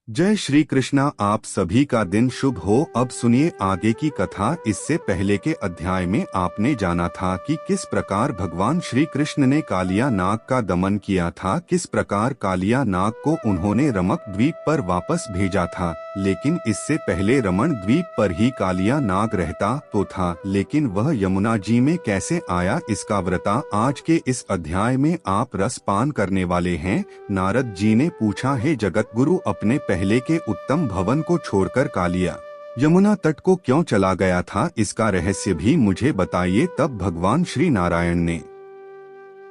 जय श्री कृष्णा। आप सभी का दिन शुभ हो। अब सुनिए आगे की कथा। इससे पहले के अध्याय में आपने जाना था कि किस प्रकार भगवान श्री कृष्ण ने कालिया नाग का दमन किया था, किस प्रकार कालिया नाग को उन्होंने रमक द्वीप पर वापस भेजा था। लेकिन इससे पहले रमण द्वीप पर ही कालिया नाग रहता तो था, लेकिन वह यमुना जी में कैसे आया, इसका वृता आज के इस अध्याय में आप रसपान करने वाले हैं। नारद जी ने पूछा, हे जगत गुरु, अपने पहले के उत्तम भवन को छोड़कर कालिया यमुना तट को क्यों चला गया था, इसका रहस्य भी मुझे बताइए। तब भगवान श्री नारायण ने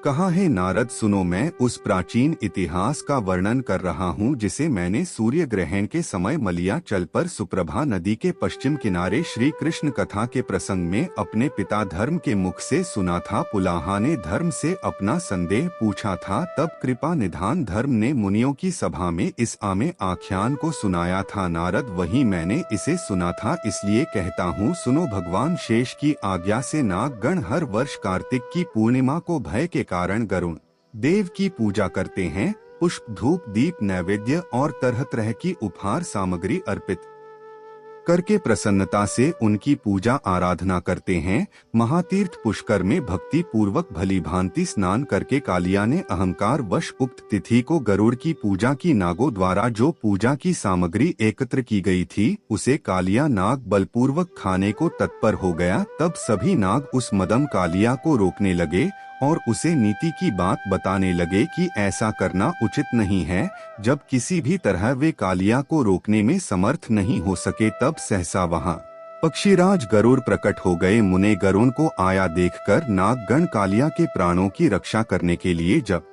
कहा, है नारद सुनो, मैं उस प्राचीन इतिहास का वर्णन कर रहा हूँ जिसे मैंने सूर्य ग्रहण के समय मलियाचल पर सुप्रभा नदी के पश्चिम किनारे श्री कृष्ण कथा के प्रसंग में अपने पिता धर्म के मुख से सुना था। पुलाहा ने धर्म से अपना संदेह पूछा था, तब कृपा निधान धर्म ने मुनियों की सभा में इस आमे आख्यान को सुनाया था। नारद, वही मैंने इसे सुना था, इसलिए कहता हूँ सुनो। भगवान शेष की आज्ञा से नागगण हर वर्ष कार्तिक की पूर्णिमा को भय के कारण गरुण देव की पूजा करते हैं। पुष्प, धूप, दीप, नैवेद्य और तरह तरह की उपहार सामग्री अर्पित करके प्रसन्नता से उनकी पूजा आराधना करते हैं। महातीर्थ पुष्कर में भक्ति पूर्वक भली भांति स्नान करके कालिया ने अहंकार वश उक्त तिथि को गरुड़ की पूजा की। नागों द्वारा जो पूजा की सामग्री एकत्र की गई थी उसे कालिया नाग बलपूर्वक खाने को तत्पर हो गया। तब सभी नाग उस मदम कालिया को रोकने लगे और उसे नीति की बात बताने लगे कि ऐसा करना उचित नहीं है। जब किसी भी तरह वे कालिया को रोकने में समर्थ नहीं हो सके, तब सहसा वहां पक्षीराज गरुड़ प्रकट हो गए। मुने गरुड़ को आया देखकर नागगण कालिया के प्राणों की रक्षा करने के लिए जब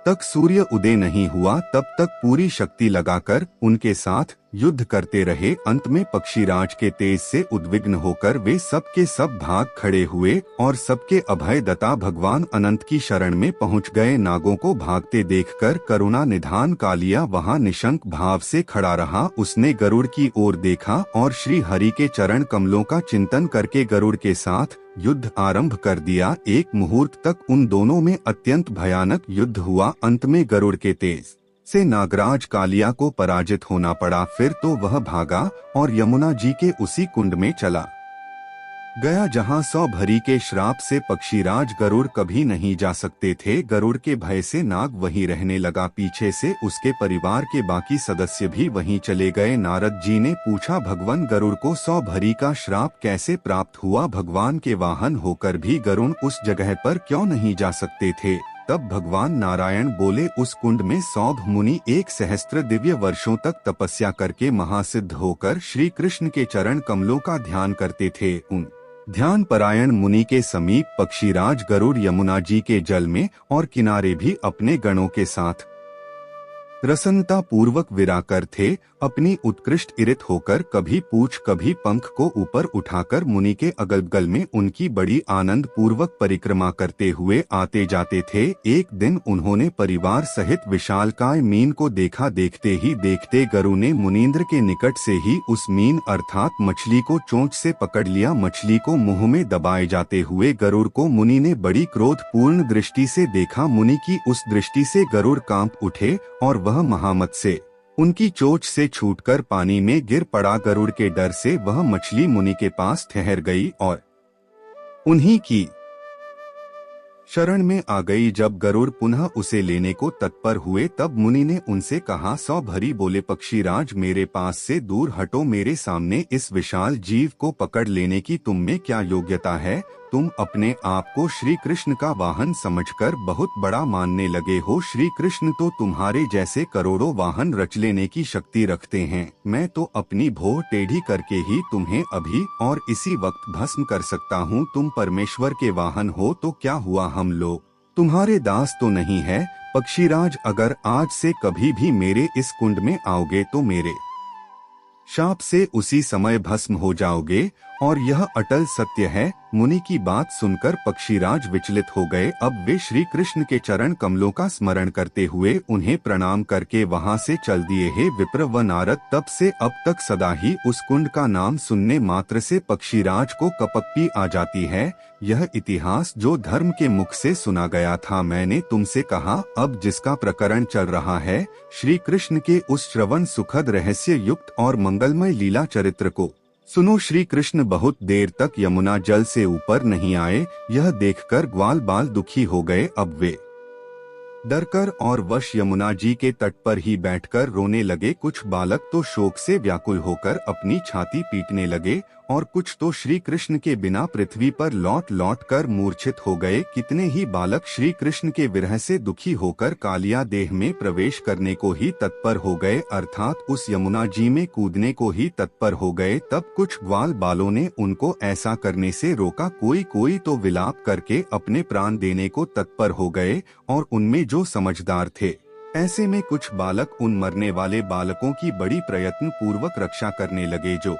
तक सूर्य उदय नहीं हुआ तब तक पूरी शक्ति लगाकर उनके साथ युद्ध करते रहे। अंत में पक्षीराज के तेज से उद्विग्न होकर वे सब के सब भाग खड़े हुए और सबके अभयदाता भगवान अनंत की शरण में पहुंच गए। नागों को भागते देखकर करुणा निधान कालिया वहां निशंक भाव से खड़ा रहा। उसने गरुड़ की ओर देखा और श्री हरि के चरण कमलों का चिंतन करके गरुड़ के साथ युद्ध आरंभ कर दिया। एक मुहूर्त तक उन दोनों में अत्यंत भयानक युद्ध हुआ। अंत में गरुड़ के तेज से नागराज कालिया को पराजित होना पड़ा। फिर तो वह भागा और यमुना जी के उसी कुंड में चला गया जहां सौभरी के श्राप से पक्षीराज गरुड़ कभी नहीं जा सकते थे। गरुड़ के भय से नाग वहीं रहने लगा। पीछे से उसके परिवार के बाकी सदस्य भी वहीं चले गए। नारद जी ने पूछा, भगवान गरुड़ को सौभरी का श्राप कैसे प्राप्त हुआ? भगवान के वाहन होकर भी गरुड़ उस जगह पर क्यों नहीं जा सकते थे? तब भगवान नारायण बोले, उस कुंड में सौभ मुनि 1 सहस्त्र दिव्य वर्षों तक तपस्या करके महासिद्ध होकर श्री कृष्ण के चरण कमलों का ध्यान करते थे। उन ध्यान परायण मुनि के समीप पक्षीराज गरुड़ यमुना जी के जल में और किनारे भी अपने गणों के साथ प्रसन्नता पूर्वक विराकर थे। अपनी उत्कृष्ट इरित होकर कभी पूछ कभी पंख को ऊपर उठाकर मुनि के अगल बगल में उनकी बड़ी आनंद पूर्वक परिक्रमा करते हुए आते जाते थे। एक दिन उन्होंने परिवार सहित विशालकाय मीन को देखा। देखते ही देखते गरुड़ ने मुनींद्र के निकट से ही उस मीन अर्थात मछली को चोंच से पकड़ लिया। मछली को मुंह में दबाए जाते हुए गरुड़ को मुनि ने बड़ी क्रोध पूर्ण दृष्टि से देखा। मुनि की उस दृष्टि से गरुड़ कांप उठे और वह महामत से उनकी चोंच से छूटकर पानी में गिर पड़ा। गरुड़ के डर से वह मछली मुनि के पास ठहर गई और उन्हीं की शरण में आ गई। जब गरुड़ पुनः उसे लेने को तत्पर हुए तब मुनि ने उनसे कहा, सौभरी बोले, पक्षीराज मेरे पास से दूर हटो। मेरे सामने इस विशाल जीव को पकड़ लेने की तुम में क्या योग्यता है? तुम अपने आप को श्री कृष्ण का वाहन समझकर बहुत बड़ा मानने लगे हो। श्री कृष्ण तो तुम्हारे जैसे करोड़ों वाहन रच लेने की शक्ति रखते हैं। मैं तो अपनी भौं टेढ़ी करके ही तुम्हें अभी और इसी वक्त भस्म कर सकता हूँ। तुम परमेश्वर के वाहन हो तो क्या हुआ, हम लोग तुम्हारे दास तो नहीं है? पक्षीराज, अगर आज से कभी भी मेरे इस कुंड में आओगे तो मेरे शाप से उसी समय भस्म हो जाओगे और यह अटल सत्य है। मुनि की बात सुनकर पक्षीराज विचलित हो गए। अब वे श्री कृष्ण के चरण कमलों का स्मरण करते हुए उन्हें प्रणाम करके वहां से चल दिए। हे विप्र व नारद, तब से अब तक सदा ही उस कुंड का नाम सुनने मात्र से पक्षीराज को कपक्पी आ जाती है। यह इतिहास जो धर्म के मुख से सुना गया था, मैंने तुमसे कहा। अब जिसका प्रकरण चल रहा है, श्री कृष्ण के उस श्रवण सुखद रहस्य युक्त और मंगलमय लीला चरित्र को सुनो। श्री कृष्ण बहुत देर तक यमुना जल से ऊपर नहीं आए। यह देखकर ग्वाल बाल दुखी हो गए। अब वे डरकर और वश यमुना जी के तट पर ही बैठकर रोने लगे। कुछ बालक तो शोक से व्याकुल होकर अपनी छाती पीटने लगे और कुछ तो श्री कृष्ण के बिना पृथ्वी पर लौट लौट कर मूर्छित हो गए। कितने ही बालक श्री कृष्ण के विरह से दुखी होकर कालिया देह में प्रवेश करने को ही तत्पर हो गए, अर्थात उस यमुना जी में कूदने को ही तत्पर हो गए। तब कुछ ग्वाल बालों ने उनको ऐसा करने से रोका। कोई तो विलाप करके अपने प्राण देने को तत्पर हो गए और उनमें जो समझदार थे, ऐसे में कुछ बालक उन मरने वाले बालकों की बड़ी प्रयत्न पूर्वक रक्षा करने लगे। जो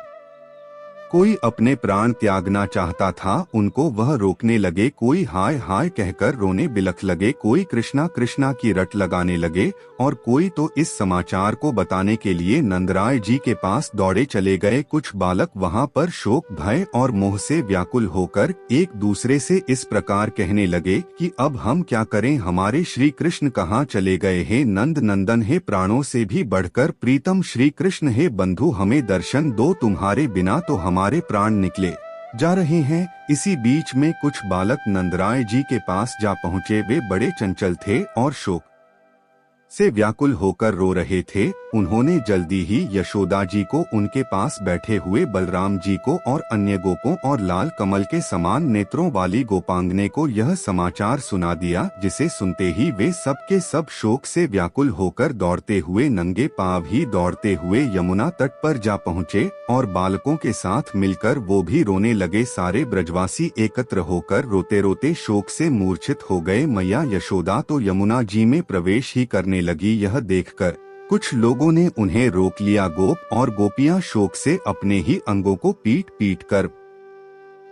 कोई अपने प्राण त्यागना चाहता था, उनको वह रोकने लगे। कोई हाय हाय कहकर रोने बिलख लगे, कोई कृष्णा कृष्णा की रट लगाने लगे और कोई तो इस समाचार को बताने के लिए नंदराय जी के पास दौड़े चले गए। कुछ बालक वहां पर शोक, भय और मोह से व्याकुल होकर एक दूसरे से इस प्रकार कहने लगे कि अब हम क्या करें, हमारे श्री कृष्ण कहाँ चले गए हैं। नंद नंदन, हे प्राणों से भी बढ़कर प्रीतम श्री कृष्ण, हे बंधु हमें दर्शन दो, तुम्हारे बिना तो हमारे प्राण निकले जा रहे हैं। इसी बीच में कुछ बालक नंदराय जी के पास जा पहुँचे। वे बड़े चंचल थे और शोक से व्याकुल होकर रो रहे थे। उन्होंने जल्दी ही यशोदा जी को, उनके पास बैठे हुए बलराम जी को और अन्य गोपों और लाल कमल के समान नेत्रों वाली गोपांगने को यह समाचार सुना दिया, जिसे सुनते ही वे सब के सब शोक से व्याकुल होकर दौड़ते हुए, नंगे पांव ही दौड़ते हुए यमुना तट पर जा पहुँचे और बालकों के साथ मिलकर वो भी रोने लगे। सारे ब्रजवासी एकत्र होकर रोते रोते शोक से मूर्छित हो गए। मैया यशोदा तो यमुना जी में प्रवेश ही करने लगी। यह देखकर कुछ लोगों ने उन्हें रोक लिया। गोप और गोपियां शोक से अपने ही अंगों को पीट पीट कर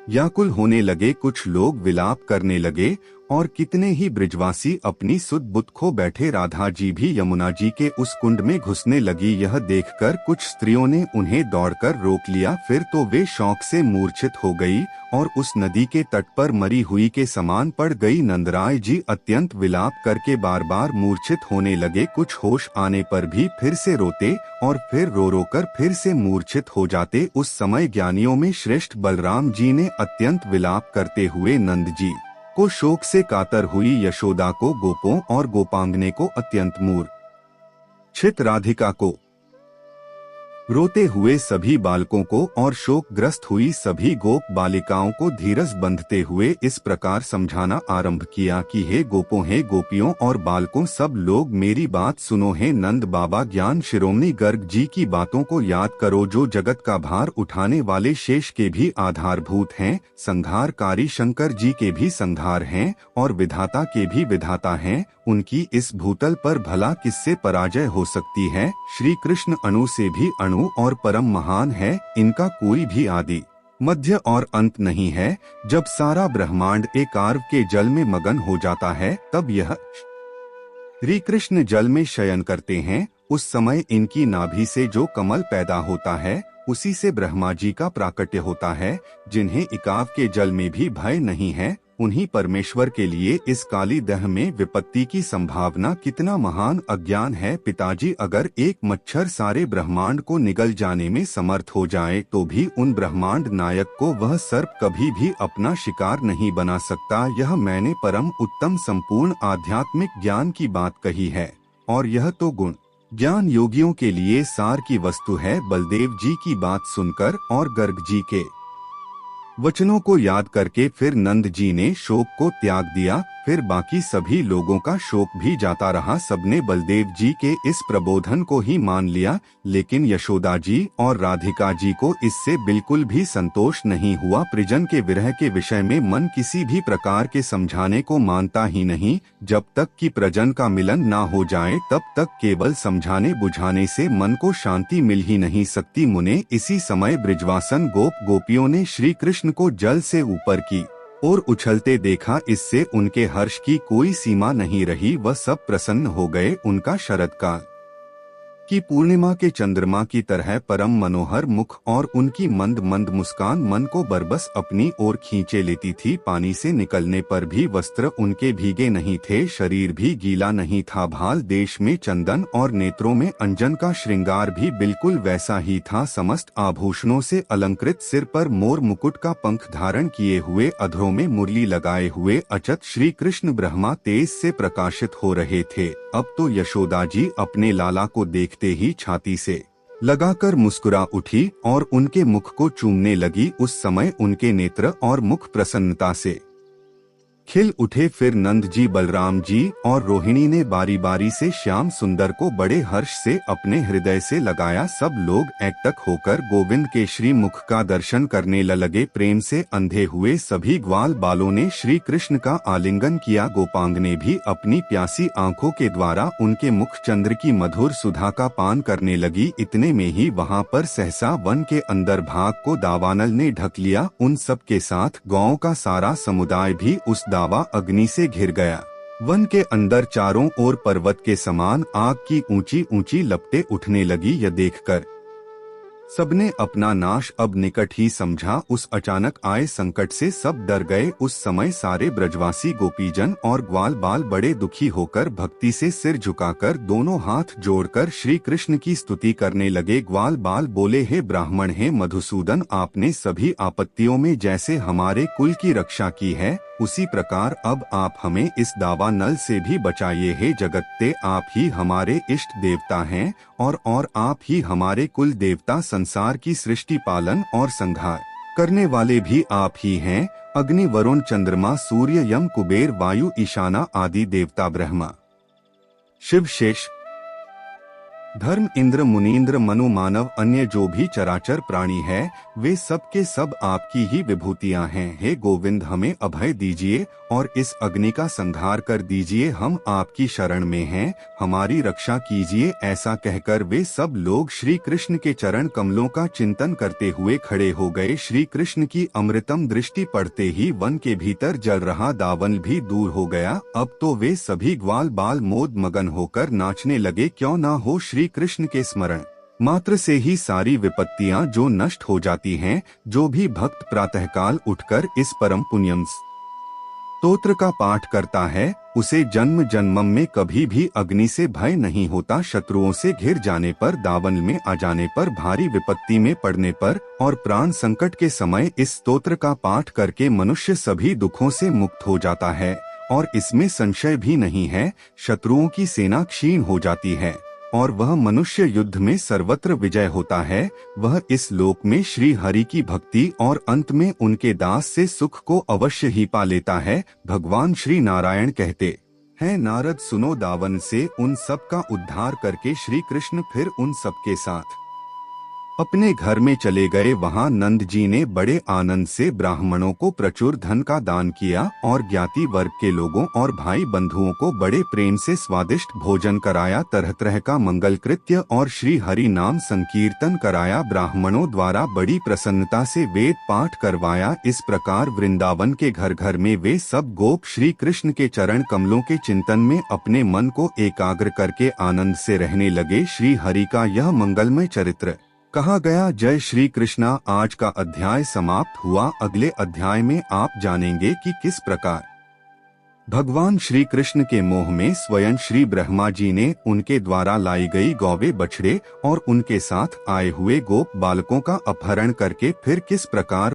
व्याकुल होने लगे। कुछ लोग विलाप करने लगे और कितने ही ब्रिजवासी अपनी सुध बुध खो बैठे। राधा जी भी यमुना जी के उस कुंड में घुसने लगी। यह देखकर कुछ स्त्रियों ने उन्हें दौड़कर रोक लिया। फिर तो वे शौक से मूर्छित हो गई और उस नदी के तट पर मरी हुई के समान पड़ गई। नंदराय जी अत्यंत विलाप करके बार बार मूर्छित होने लगे। कुछ होश आने पर भी फिर से रोते और फिर रो रो कर फिर से मूर्छित हो जाते। उस समय ज्ञानियों में श्रेष्ठ बलराम जी ने अत्यंत विलाप करते हुए नंद जी को, शोक से कातर हुई यशोदा को, गोपों और गोपांगने को, अत्यंत मूर्छित राधिका को, रोते हुए सभी बालकों को और शोकग्रस्त हुई सभी गोप बालिकाओं को धीरज बंधते हुए इस प्रकार समझाना आरंभ किया कि हे गोपों, हे गोपियों और बालकों, सब लोग मेरी बात सुनो। हे नंद बाबा, ज्ञान शिरोमणि गर्ग जी की बातों को याद करो, जो जगत का भार उठाने वाले शेष के भी आधारभूत हैं, संहारकारी शंकर जी के भी संहार हैं और विधाता के भी विधाता हैं। उनकी इस भूतल पर भला किससे पराजय हो सकती है। श्री कृष्ण अणु से भी अणु और परम महान है। इनका कोई भी आदि, मध्य और अंत नहीं है। जब सारा ब्रह्मांड एक आर्व के जल में मगन हो जाता है, तब यह श्री कृष्ण जल में शयन करते हैं। उस समय इनकी नाभि से जो कमल पैदा होता है, उसी से ब्रह्मा जी का प्राकट्य होता है। जिन्हें इकाव के जल में भी भय नहीं है, उन्हीं परमेश्वर के लिए इस काली दह में विपत्ति की संभावना कितना महान अज्ञान है। पिताजी, अगर एक मच्छर सारे ब्रह्मांड को निगल जाने में समर्थ हो जाए, तो भी उन ब्रह्मांड नायक को वह सर्प कभी भी अपना शिकार नहीं बना सकता। यह मैंने परम उत्तम संपूर्ण आध्यात्मिक ज्ञान की बात कही है और यह तो गुण ज्ञान योगियों के लिए सार की वस्तु है। बलदेव जी की बात सुनकर और गर्ग जी के वचनों को याद करके फिर नंद जी ने शोक को त्याग दिया। फिर बाकी सभी लोगों का शोक भी जाता रहा। सबने बलदेव जी के इस प्रबोधन को ही मान लिया, लेकिन यशोदा जी और राधिका जी को इससे बिल्कुल भी संतोष नहीं हुआ। परिजन के विरह के विषय में मन किसी भी प्रकार के समझाने को मानता ही नहीं। जब तक कि परिजन का मिलन ना हो जाए तब तक केवल समझाने बुझाने से मन को शांति मिल ही नहीं सकती। मुने इसी समय ब्रिजवासन गोप गोपियों ने श्री कृष्ण को जल से ऊपर की और उछलते देखा। इससे उनके हर्ष की कोई सीमा नहीं रही। वह सब प्रसन्न हो गए। उनका शरद काल की पूर्णिमा के चंद्रमा की तरह परम मनोहर मुख और उनकी मंद मंद मुस्कान मन को बरबस अपनी ओर खींचे लेती थी। पानी से निकलने पर भी वस्त्र उनके भीगे नहीं थे, शरीर भी गीला नहीं था। भाल देश में चंदन और नेत्रों में अंजन का श्रृंगार भी बिल्कुल वैसा ही था। समस्त आभूषणों से अलंकृत, सिर पर मोर मुकुट का पंख धारण किए हुए, अधरों में मुरली लगाए हुए अचत श्री कृष्ण ब्रह्मा तेज से प्रकाशित हो रहे थे। अब तो यशोदा जी अपने लाला को देखते ही छाती से लगाकर मुस्कुरा उठी और उनके मुख को चूमने लगी। उस समय उनके नेत्र और मुख प्रसन्नता से खिल उठे। फिर नंद जी, बलराम जी और रोहिणी ने बारी बारी से श्याम सुंदर को बड़े हर्ष से अपने हृदय से लगाया। सब लोग एकटक होकर गोविंद के श्री मुख का दर्शन करने लगे। प्रेम से अंधे हुए सभी ग्वाल बालों ने श्री कृष्ण का आलिंगन किया। गोपांग ने भी अपनी प्यासी आंखों के द्वारा उनके मुख चंद्र की मधुर सुधा का पान करने लगी। इतने में ही वहां पर सहसा वन के अंदर भाग को दावानल ने ढक लिया। उन सब के साथ गांव का सारा समुदाय भी उस दावा अग्नि से घिर गया। वन के अंदर चारों ओर पर्वत के समान आग की ऊंची ऊंची लपटें उठने लगी। यह देखकर सबने अपना नाश अब निकट ही समझा। उस अचानक आए संकट से सब डर गए। उस समय सारे ब्रजवासी गोपीजन और ग्वाल बाल बड़े दुखी होकर भक्ति से सिर झुकाकर दोनों हाथ जोड़कर श्री कृष्ण की स्तुति करने लगे। ग्वाल बाल बोले, हे ब्राह्मण, हे मधुसूदन, आपने सभी आपत्तियों में जैसे हमारे कुल की रक्षा की है, उसी प्रकार अब आप हमें इस दावा नल से भी बचाइए। हे जगत्ते, आप ही हमारे इष्ट देवता हैं और आप ही हमारे कुल देवता। संसार की सृष्टि, पालन और संहार करने वाले भी आप ही हैं। अग्नि, वरुण, चंद्रमा, सूर्य, यम, कुबेर, वायु, ईशाना आदि देवता, ब्रह्मा, शिव, शेष, धर्म, इंद्र, मुनीन्द्र, मनु, मानव, अन्य जो भी चराचर प्राणी है, वे सब के सब आपकी ही विभूतियां हैं। हे गोविंद, हमें अभय दीजिए और इस अग्नि का संहार कर दीजिए। हम आपकी शरण में हैं, हमारी रक्षा कीजिए। ऐसा कहकर वे सब लोग श्री कृष्ण के चरण कमलों का चिंतन करते हुए खड़े हो गए। श्री कृष्ण की अमृतम दृष्टि पड़ते ही वन के भीतर जल रहा दावन भी दूर हो गया। अब तो वे सभी ग्वाल बाल मोद मगन होकर नाचने लगे। क्यों ना हो श्री कृष्ण के स्मरण मात्र से ही सारी विपत्तियां जो नष्ट हो जाती हैं। जो भी भक्त प्रातःकाल उठकर इस परम पुण्यम स्तोत्र का पाठ करता है, उसे जन्म जन्म में कभी भी अग्नि से भय नहीं होता। शत्रुओं से घिर जाने पर, दावन में आ जाने पर, भारी विपत्ति में पड़ने पर और प्राण संकट के समय इस स्तोत्र का पाठ करके मनुष्य सभी दुखों से मुक्त हो जाता है। और इसमें संशय भी नहीं है, शत्रुओं की सेना क्षीण हो जाती है और वह मनुष्य युद्ध में सर्वत्र विजय होता है। वह इस लोक में श्री हरि की भक्ति और अंत में उनके दास से सुख को अवश्य ही पा लेता है। भगवान श्री नारायण कहते हैं, नारद सुनो, दावन से उन सब का उद्धार करके श्री कृष्ण फिर उन सब के साथ अपने घर में चले गए। वहां नंद जी ने बड़े आनंद से ब्राह्मणों को प्रचुर धन का दान किया और ज्ञाति वर्ग के लोगों और भाई बंधुओं को बड़े प्रेम से स्वादिष्ट भोजन कराया। तरह तरह का मंगल कृत्य और श्री हरि नाम संकीर्तन कराया। ब्राह्मणों द्वारा बड़ी प्रसन्नता से वेद पाठ करवाया। इस प्रकार वृंदावन के घर घर में वे सब गोप श्री कृष्ण के चरण कमलों के चिंतन में अपने मन को एकाग्र करके आनंद से रहने लगे। श्री हरि का यह मंगलमय चरित्र कहा गया। जय श्री कृष्णा। आज का अध्याय समाप्त हुआ। अगले अध्याय में आप जानेंगे कि किस प्रकार भगवान श्री कृष्ण के मोह में स्वयं श्री ब्रह्मा जी ने उनके द्वारा लाई गई गौवे, बछड़े और उनके साथ आए हुए गोप बालकों का अपहरण करके फिर किस प्रकार